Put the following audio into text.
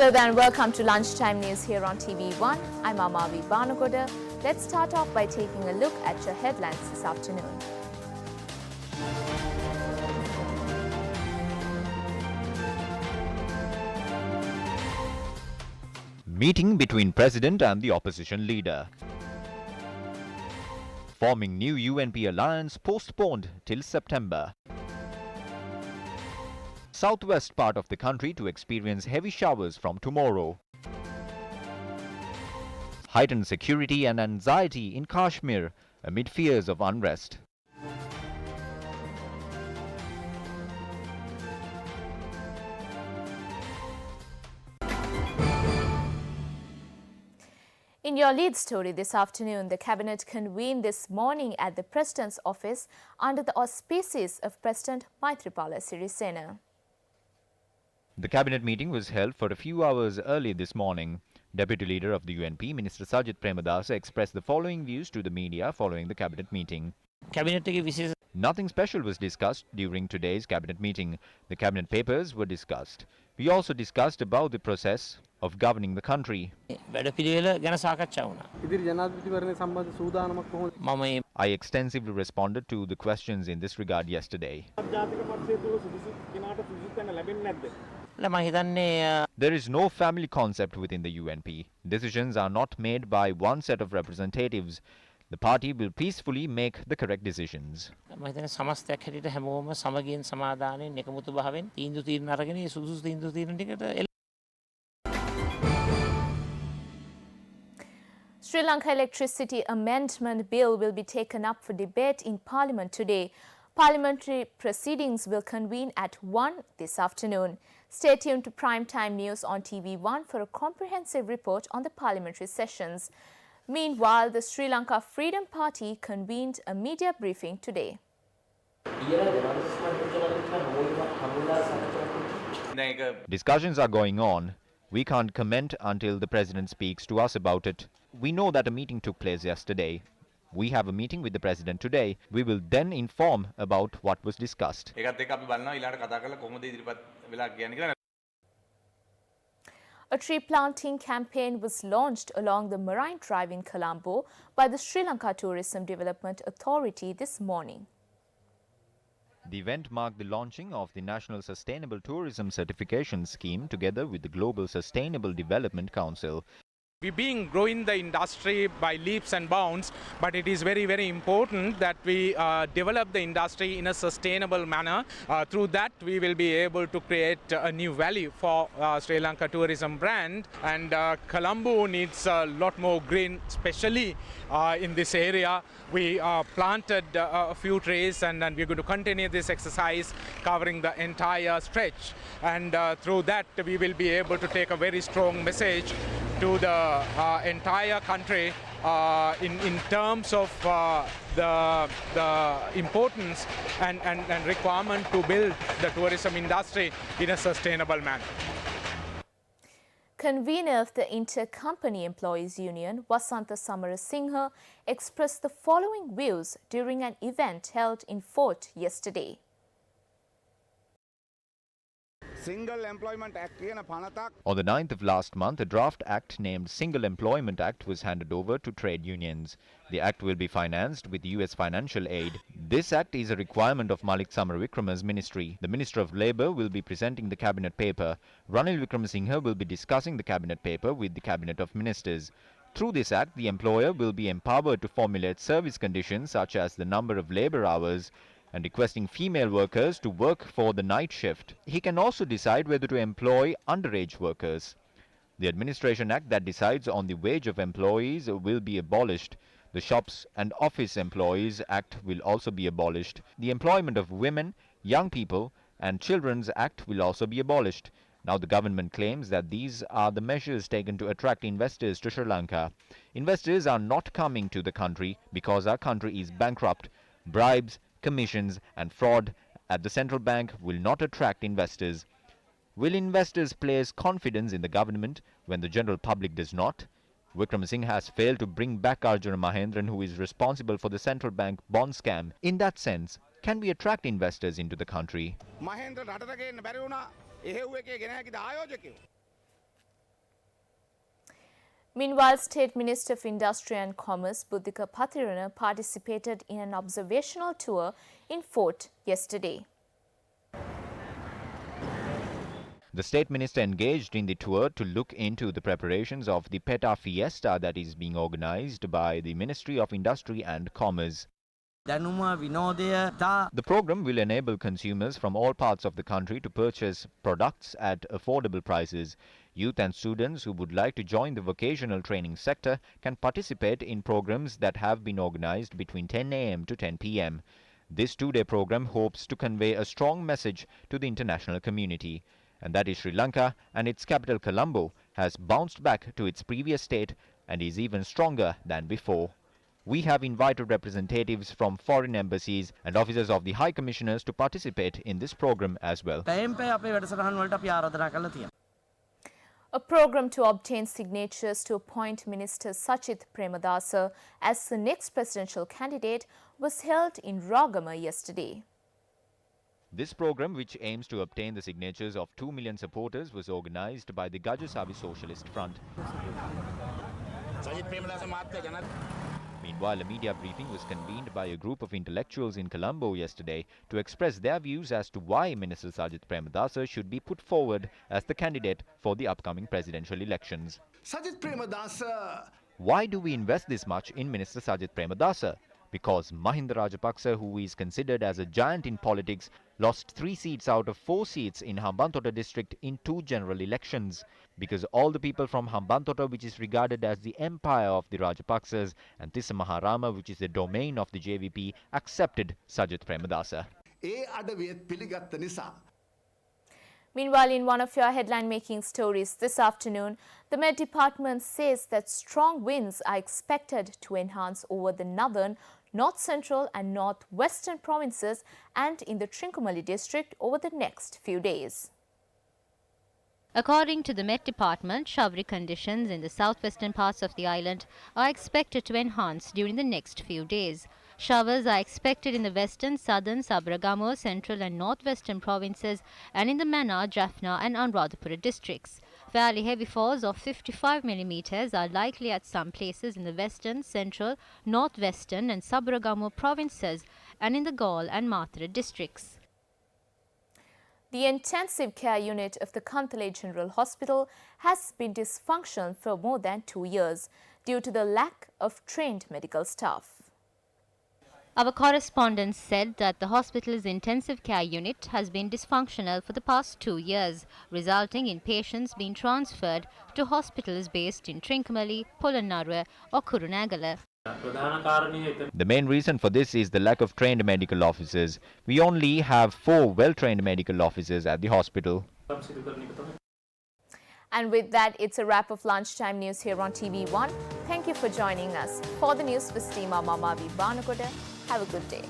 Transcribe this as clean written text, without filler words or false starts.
Hello there and welcome to Lunchtime News here on TV1. I'm Amavi Banagoda. Let's start off by taking a look at your headlines this afternoon. Meeting between President and the opposition leader. Forming new UNP alliance postponed till September. Southwest part of the country to experience heavy showers from tomorrow. Heightened security and anxiety in Kashmir amid fears of unrest. In your lead story this afternoon, the Cabinet convened this morning at the President's office under the auspices of President Maithripala Sirisena. The Cabinet meeting was held for a few hours early this morning. Deputy Leader of the UNP, Minister Sajith Premadasa, expressed the following views to the media following the Cabinet meeting. Nothing special was discussed during today's Cabinet meeting. The Cabinet papers were discussed. We also discussed about the process of governing the country. I extensively responded to the questions in this regard yesterday. There is no family concept within the UNP. Decisions are not made by one set of representatives. The party will peacefully make the correct decisions. Sri Lanka Electricity Amendment Bill will be taken up for debate in Parliament today. Parliamentary proceedings will convene at 1 this afternoon. Stay tuned to Primetime News on TV1 for a comprehensive report on the parliamentary sessions. Meanwhile, the Sri Lanka Freedom Party convened a media briefing today. Discussions are going on. We can't comment until the President speaks to us about it. We know that a meeting took place yesterday. We have a meeting with the President today. We will then inform about what was discussed. A tree planting campaign was launched along the Marine Drive in Colombo by the Sri Lanka Tourism Development Authority this morning. The event marked the launching of the National Sustainable Tourism Certification Scheme together with the Global Sustainable Development Council. We've been growing the industry by leaps and bounds, but it is very, very important that we develop the industry in a sustainable manner. Through that, we will be able to create a new value for Sri Lanka tourism brand. And Colombo needs a lot more green, especially in this area. We planted a few trees, and then we're going to continue this exercise covering the entire stretch. And through that, we will be able to take a very strong message to the entire country in terms of the importance and requirement to build the tourism industry in a sustainable manner. Convener of the Inter-Company Employees Union, Wasantha Samarasinghe, expressed the following views during an event held in Fort yesterday. Single Employment Act On the 9th of last month, a draft act named Single Employment Act was handed over to trade unions. The act will be financed with US financial aid. This act is a requirement of Malik Samaravikrama's ministry. The Minister of Labour will be presenting the cabinet paper. Ranil Wickremesinghe will be discussing the cabinet paper with the cabinet of ministers. Through this act, the employer will be empowered to formulate service conditions such as the number of labour hours, and requesting female workers to work for the night shift. He can also decide whether to employ underage workers. The Administration Act that decides on the wage of employees will be abolished. The Shops and Office Employees Act will also be abolished. The Employment of Women, Young People and Children's Act will also be abolished. Now the government claims that these are the measures taken to attract investors to Sri Lanka. Investors are not coming to the country because our country is bankrupt. Bribes, commissions and fraud at the central bank will not attract investors. Will investors place confidence in the government when the general public does not? Wickremesinghe has failed to bring back Arjuna Mahendran, who is responsible for the central bank bond scam. In that sense, can we attract investors into the country? Meanwhile, State Minister of Industry and Commerce Buddhika Pathirana participated in an observational tour in Fort yesterday. The State Minister engaged in the tour to look into the preparations of the PETA Fiesta that is being organized by the Ministry of Industry and Commerce. The program will enable consumers from all parts of the country to purchase products at affordable prices. Youth and students who would like to join the vocational training sector can participate in programs that have been organized between 10 a.m. to 10 p.m. This two-day program hopes to convey a strong message to the international community, and that is Sri Lanka and its capital Colombo has bounced back to its previous state and is even stronger than before. We have invited representatives from foreign embassies and officers of the High Commissioners to participate in this program as well. A program to obtain signatures to appoint Minister Sajith Premadasa as the next presidential candidate was held in Ragama yesterday. This program, which aims to obtain the signatures of 2 million supporters, was organized by the Gajasavi Socialist Front. Meanwhile, a media briefing was convened by a group of intellectuals in Colombo yesterday to express their views as to why Minister Sajith Premadasa should be put forward as the candidate for the upcoming presidential elections. Sajith Premadasa. Why do we invest this much in Minister Sajith Premadasa? Because Mahinda Rajapaksa, who is considered as a giant in politics, lost 3 seats out of 4 seats in Hambantota district in 2 general elections. Because all the people from Hambantota, which is regarded as the empire of the Rajapaksas, and Tissa Maharama, which is the domain of the JVP, accepted Sajith Premadasa. Meanwhile, in one of your headline-making stories this afternoon, the Met Department says that strong winds are expected to enhance over the northern, north central and northwestern provinces and in the Trincomalee district over the next few days. According to the Met Department, showery conditions in the southwestern parts of the island are expected to enhance during the next few days. Showers are expected in the western, southern, Sabaragamuwa, central and northwestern provinces and in the Mannar, Jaffna and Anuradhapura districts. Fairly heavy falls of 55 millimeters are likely at some places in the western, central, northwestern and Sabaragamuwa provinces and in the Galle and Mathura districts. The intensive care unit of the Kantale General Hospital has been dysfunctional for more than 2 years due to the lack of trained medical staff. Our correspondent said that the hospital's intensive care unit has been dysfunctional for the past 2 years, resulting in patients being transferred to hospitals based in Trincomalee, Polonnaruwa or Kurunegala. The main reason for this is the lack of trained medical officers. We only have 4 well-trained medical officers at the hospital. And with that, it's a wrap of lunchtime news here on TV1. Thank you for joining us. For the Newsfirst team, I'm Mamavi Banakoda. Have a good day.